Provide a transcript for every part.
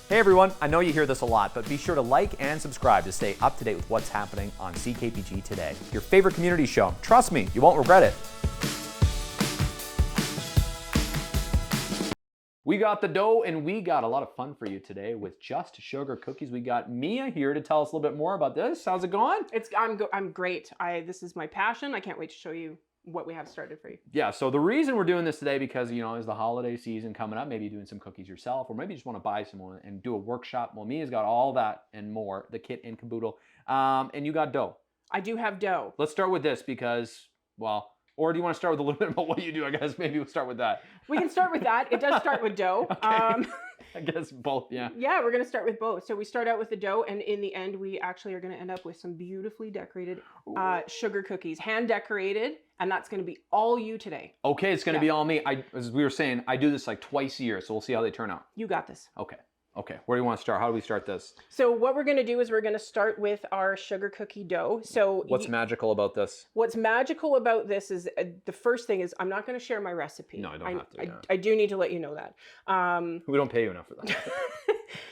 Hey everyone, I know you hear this a lot, but be sure to like and subscribe to stay up to date with what's happening on CKPG Today, your favorite community show. Trust me, you won't regret it. We got the dough and we got a lot of fun for you today with Just Sugar Cookies. We got Mia here to tell us a little bit more about this. How's it going? I'm great. This is my passion. I can't wait to show you what we have started for you. Yeah, so the reason we're doing this today because, you know, is the holiday season coming up. Maybe you're doing some cookies yourself, or maybe you just want to buy some and do a workshop. Well, Mia's got all that and more, the kit and caboodle. And you got dough. I do have dough. Let's start with this because, well, or do you want to start with a little bit about what you do? I guess maybe we'll start with that. We can start with that. It does start with dough. Okay. I guess both, yeah. Yeah, we're going to start with both. So we start out with the dough, and in the end, we actually are going to end up with some beautifully decorated sugar cookies, hand decorated, and that's going to be all you today. Okay, it's going to be all me. As we were saying, I do this like twice a year, so we'll see how they turn out. You got this. Okay, where do you want to start? How do we start this? So what we're going to do is we're going to start with our sugar cookie dough. So what's magical about this? What's magical about this is the first thing is I'm not going to share my recipe. No, I don't have to. Yeah. I do need to let you know that. We don't pay you enough for that.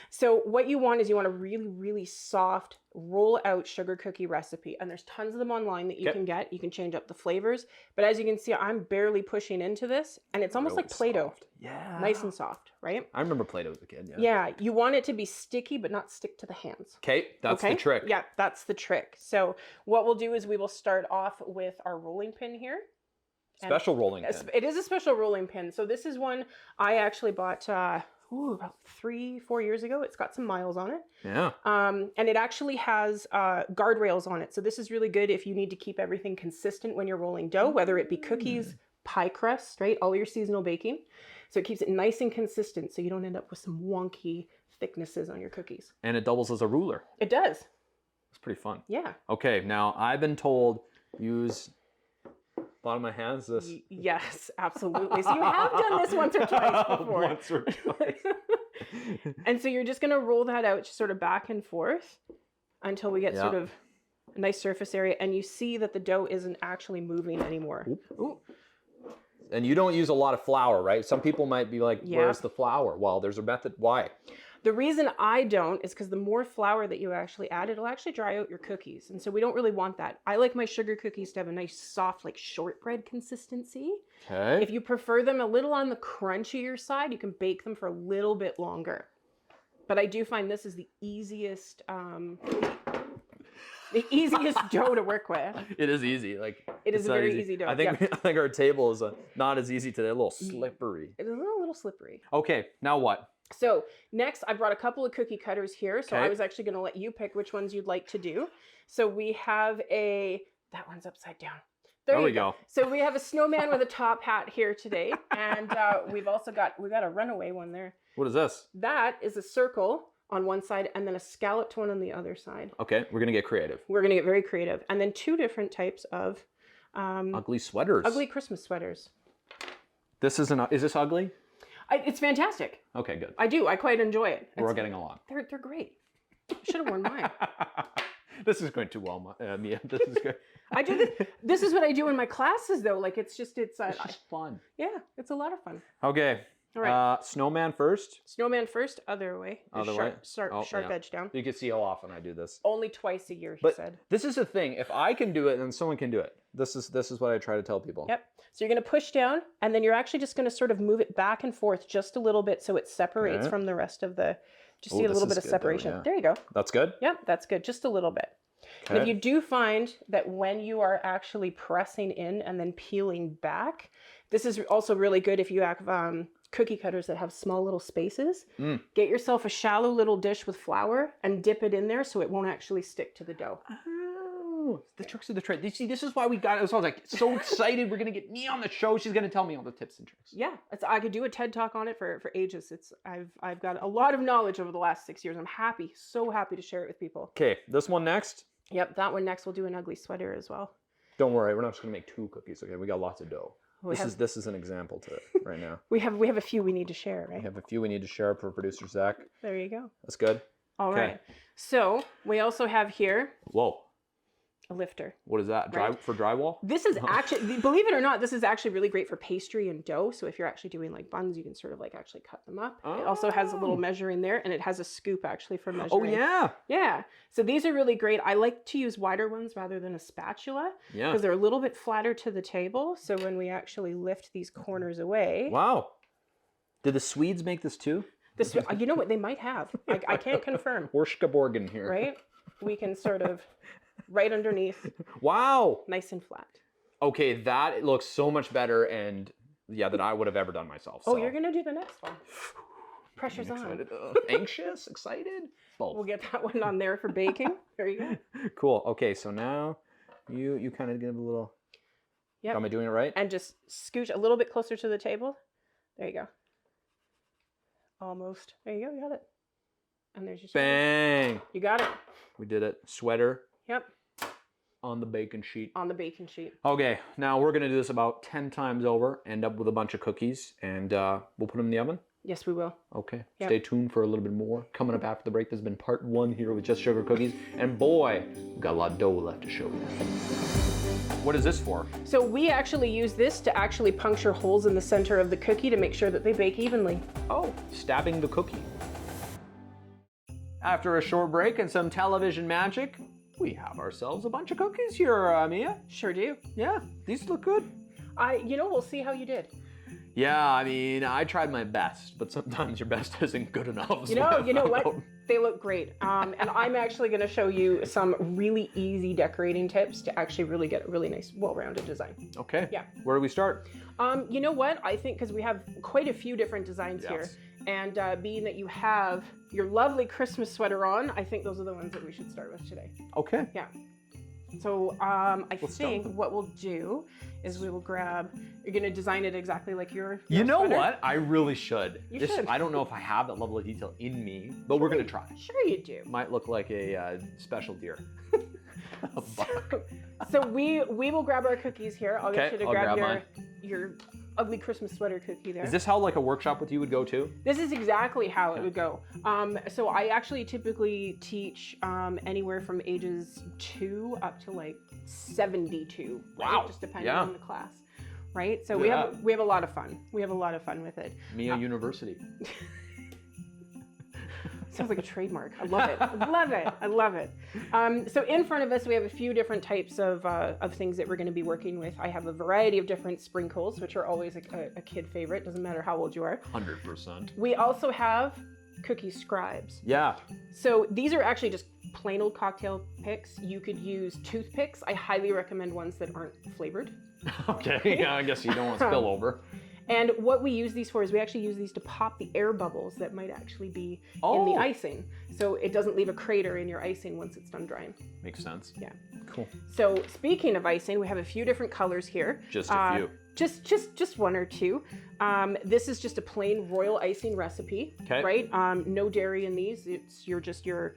So what you want is you want a really, really soft roll out sugar cookie recipe. And there's tons of them online that you can get. You can change up the flavors. But as you can see, I'm barely pushing into this and it's almost like Play-Doh. Yeah. Nice and soft, right? I remember Play-Doh as a kid, yeah. Yeah, you want it to be sticky but not stick to the hands. Okay, that's the trick. Yeah, that's the trick. So what we'll do is we will start off with our rolling pin here. Special rolling pin. It is a special rolling pin. So this is one I actually bought about 3-4 years ago. It's got some miles on it. Yeah. And it actually has guardrails on it. So this is really good if you need to keep everything consistent when you're rolling dough, whether it be cookies, pie crust, right? All your seasonal baking. So it keeps it nice and consistent so you don't end up with some wonky thicknesses on your cookies. And it doubles as a ruler. It does. It's pretty fun. Yeah. Okay, now I've been told use bottom of my hands this. Yes, absolutely. So you have done this once or twice before. Once or twice. And so you're just going to roll that out sort of back and forth until we get sort of a nice surface area. And you see that the dough isn't actually moving anymore. Ooh. And you don't use a lot of flour, right? Some people might be like, where's the flour? Well, there's a method. Why? The reason I don't is because the more flour that you actually add, it'll actually dry out your cookies. And so we don't really want that. I like my sugar cookies to have a nice soft, like shortbread consistency. Okay. If you prefer them a little on the crunchier side, you can bake them for a little bit longer. But I do find this is the easiest dough to work with. It is easy. Like it is a very easy dough. I think our table is not as easy today. A little slippery. It is a little slippery. Okay, now what? So next, I brought a couple of cookie cutters here. So I was actually going to let you pick which ones you'd like to do. So we have that one's upside down. There we go. So we have a snowman with a top hat here today, and we've also got a runaway one there. What is this? That is a circle on one side and then a scalloped one on the other side. Okay, we're gonna get creative. We're gonna get very creative, and then two different types of ugly sweaters. Ugly Christmas sweaters. This is this ugly? It's fantastic. Okay, good. I quite enjoy it. We're getting along. They're great. Should have worn mine. This is going too well, Mia. This is good. I do this. This is what I do in my classes, though. Like it's just fun. Yeah, it's a lot of fun. Okay. All right. Snowman first. Snowman first. Other way. Sharp edge down. You can see how often I do this. Only twice a year, he said. This is the thing. If I can do it, then someone can do it. This is what I try to tell people. Yep. So you're going to push down, and then you're actually just going to sort of move it back and forth just a little bit so it separates from the rest of the. Just see a little bit of separation. Though, yeah. There you go. That's good? Yep, that's good. Just a little bit. Okay. And if you do find that when you are actually pressing in and then peeling back, this is also really good if you have cookie cutters that have small little spaces. Get yourself a shallow little dish with flour and dip it in there so it won't actually stick to the dough. Oh, the tricks of the trade. You see, this is why we got it. I was like so excited. We're going to get Mia on the show. She's going to tell me all the tips and tricks. Yeah, I could do a TED Talk on it for ages. I've got a lot of knowledge over the last 6 years. I'm so happy to share it with people. Okay, this one next. Yep, that one next. We'll do an ugly sweater as well. Don't worry, we're not just going to make 2 cookies. Okay, we got lots of dough. This is an example to it right now. We have a few we need to share, right? We have a few we need to share for producer Zach. There you go. That's good. All right. So we also have here. Whoa. A lifter. What is that? For drywall? This is actually, believe it or not, this is actually really great for pastry and dough. So if you're actually doing like buns, you can sort of like actually cut them up. Oh. It also has a little measuring there, and it has a scoop actually for measuring. Oh yeah. Yeah. So these are really great. I like to use wider ones rather than a spatula. Yeah. Because they're a little bit flatter to the table. So when we actually lift these corners away. Wow. Did the Swedes make this too? You know what? They might have. I can't confirm. Borgen here. Right? We can sort of right underneath. Wow. Nice and flat. Okay, that looks so much better and yeah, than I would have ever done myself. Oh, so. you're going to do the next one. Pressure's on. Anxious? Excited? Both. We'll get that one on there for baking. There you go. Cool. Okay, so now you kind of give a little... Yep. Am I doing it right? And just scooch a little bit closer to the table. There you go. Almost. There you go. You got it. And there's your sweater. Bang! You got it. We did it. Sweater. Yep. On the baking sheet. On the baking sheet. Okay, now we're gonna do this about 10 times over, end up with a bunch of cookies, and we'll put them in the oven. Yes, we will. Okay, Stay tuned for a little bit more. Coming up after the break, this has been part 1 here with Just Sugar Cookies, and boy, we've got a lot of dough left to show you. What is this for? So we actually use this to actually puncture holes in the center of the cookie to make sure that they bake evenly. Oh, stabbing the cookie. After a short break and some television magic, we have ourselves a bunch of cookies here, Mia. Sure do. Yeah, these look good. We'll see how you did. Yeah, I mean, I tried my best, but sometimes your best isn't good enough. You know what? They look great. And I'm actually going to show you some really easy decorating tips to actually really get a really nice, well-rounded design. Okay. Yeah. Where do we start? You know what? I think because we have quite a few different designs here. And being that you have your lovely Christmas sweater on, I think those are the ones that we should start with today. Okay. Yeah. So I think what we'll do is we will grab, you're going to design it exactly like your You know sweater. what? I really should. You should. I don't know if I have that level of detail in me, but we're going to try. Sure you do. Might look like a special deer. A buck. So we will grab our cookies here. I'll get you to I'll grab your ugly Christmas sweater cookie there. Is this how like a workshop with you would go too? This is exactly how it would go. So I actually typically teach anywhere from ages 2 up to like 72. Right? Wow. Just depending on the class. Right? So we have a lot of fun. We have a lot of fun with it. Mia University. Sounds like a trademark. I love it. I love it. I love it. So in front of us, we have a few different types of things that we're going to be working with. I have a variety of different sprinkles, which are always a kid favorite. Doesn't matter how old you are. 100%. We also have cookie scribes. Yeah. So these are actually just plain old cocktail picks. You could use toothpicks. I highly recommend ones that aren't flavored. Okay. Yeah, I guess you don't want spillover. And what we use these for is we actually use these to pop the air bubbles that might actually be in the icing. So it doesn't leave a crater in your icing once it's done drying. Makes sense. Yeah. Cool. So speaking of icing, we have a few different colors here. Just a few. Just one or two. This is just a plain royal icing recipe, right? No dairy in these. It's your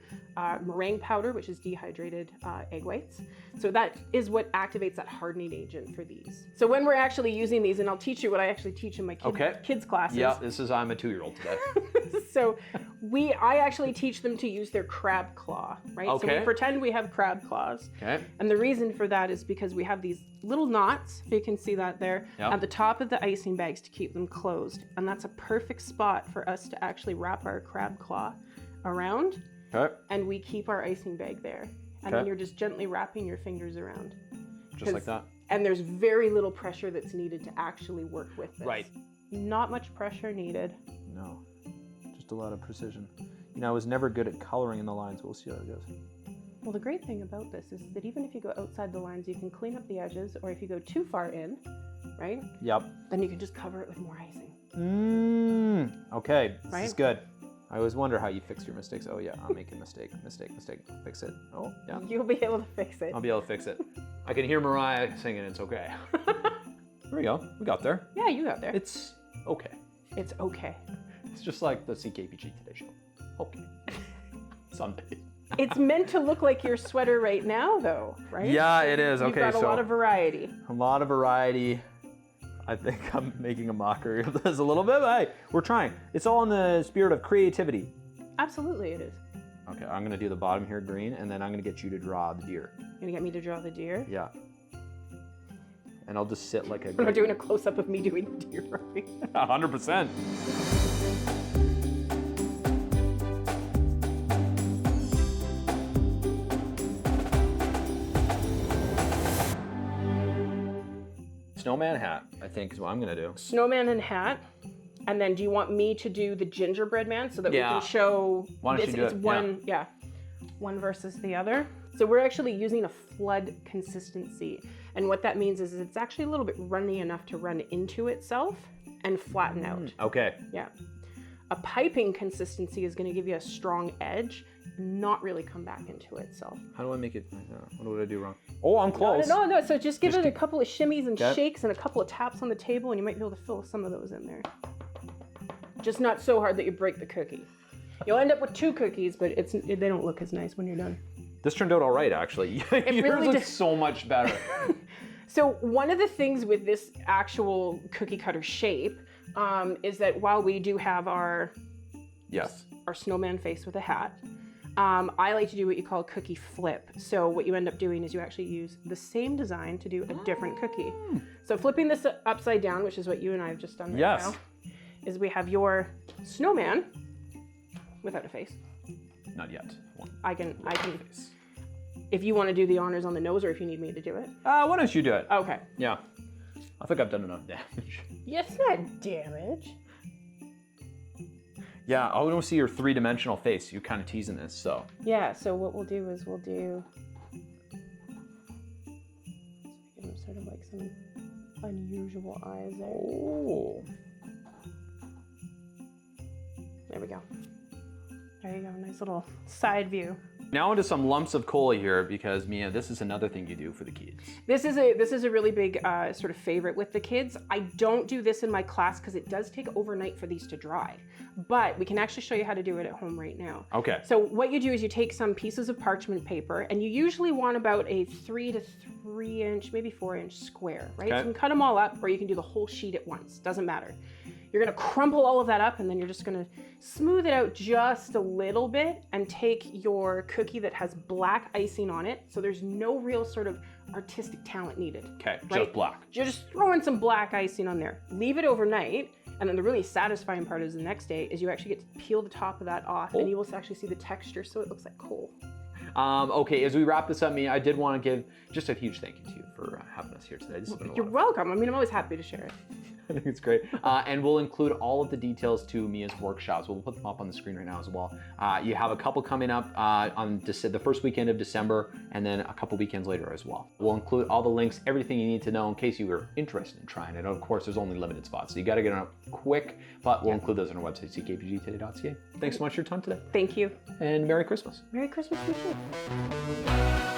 meringue powder, which is dehydrated egg whites. So that is what activates that hardening agent for these. So when we're actually using these, and I'll teach you what I actually teach in my kids classes. Yeah, I'm a 2-year-old today. So I actually teach them to use their crab claw, right? Okay. So we pretend we have crab claws. Okay. And the reason for that is because we have these little knots, if you can see that there, at the top of the icing bags to keep them closed. And that's a perfect spot for us to actually wrap our crab claw around. Okay. And we keep our icing bag there. And then you're just gently wrapping your fingers around. Just like that. And there's very little pressure that's needed to actually work with this. Right. Not much pressure needed. No. Just a lot of precision. You know, I was never good at coloring in the lines. We'll see how it goes. Well, the great thing about this is that even if you go outside the lines, you can clean up the edges, or if you go too far in, right? Yep. Then you can just cover it with more icing. Okay, this is good. I always wonder how you fix your mistakes. Oh yeah, I'm making mistake. Fix it. Oh, yeah. You'll be able to fix it. I'll be able to fix it. I can hear Mariah singing, it's okay. There we go, we got there. Yeah, you got there. It's okay. It's okay. It's just like the CKPG Today Show. Okay. Sunday. It's meant to look like your sweater right now, though, right? Yeah, it is. Okay, You've got a lot of variety. A lot of variety. I think I'm making a mockery of this a little bit, but hey, we're trying. It's all in the spirit of creativity. Absolutely, it is. Okay, I'm gonna do the bottom here green, and then I'm gonna get you to draw the deer. You're gonna get me to draw the deer? Yeah. And I'll just sit like a... We're not doing a close-up of me doing the deer, right? 100%. Snowman hat, I think, is what I'm gonna do. Snowman and hat. And then do you want me to do the gingerbread man so that we Yeah. can show Why don't you do it's it? one, yeah, one versus the other. So we're actually using a flood consistency. And what that means is it's actually a little bit runny enough to run into itself and flatten out. Okay. Yeah. A piping consistency is going to give you a strong edge, not really come back into itself. How do I make it? What did I do wrong? Oh, I'm close. No. So just give it a couple of shimmies and Okay. shakes and a couple of taps on the table, and you might be able to fill some of those in there. Just not so hard that you break the cookie. You'll end up with 2 cookies, but they don't look as nice when you're done. This turned out all right, actually. Yours really looks did. so much better. So one of the things with this actual cookie cutter shape is that while we do have our Yes. snowman face with a hat, I like to do what you call a cookie flip. So what you end up doing is you actually use the same design to do a different cookie. So flipping this upside down, which is what you and I have just done right now, is we have your snowman without a face. Not yet. I can, Face. if you want to do the honors on the nose or if you need me to do it. Why don't you do it? Okay. Yeah. I think I've done enough damage. Yes, not damage. Yeah, I want to see your 3-dimensional face. You're kind of teasing this, so. Yeah, so what we'll do is give him sort of like some unusual eyes there. Oh. There we go. There you go, nice little side view. Now into some lumps of cola here, because Mia, this is another thing you do for the kids. This is a really big sort of favorite with the kids. I don't do this in my class because it does take overnight for these to dry, but we can actually show you how to do it at home right now. Okay. So what you do is you take some pieces of parchment paper, and you usually want about a 3 to 3 inch, maybe 4 inch square, right? Okay. So you can cut them all up, or you can do the whole sheet at once, doesn't matter. You're gonna crumple all of that up, and then you're just gonna smooth it out just a little bit and take your cookie that has black icing on it. So there's no real sort of artistic talent needed. Okay, right? just black. You're just throwing some black icing on there. Leave it overnight, and then the really satisfying part is the next day is you actually get to peel the top of that off, and you will actually see the texture, so it looks like coal. Okay, as we wrap this up, Mia, I did want to give just a huge thank you to you for having us here today. This has been a lot You're of welcome. I mean, I'm always happy to share it. I think it's great. And we'll include all of the details to Mia's workshops. We'll put them up on the screen right now as well. You have a couple coming up on the first weekend of December, and then a couple weekends later as well. We'll include all the links, everything you need to know in case you were interested in trying it. Of course, there's only limited spots, so you got to get on it quick, but we'll include those on our website, ckpgtoday.ca. Thanks so much for your time today. Thank you. And Merry Christmas. Merry Christmas to you too.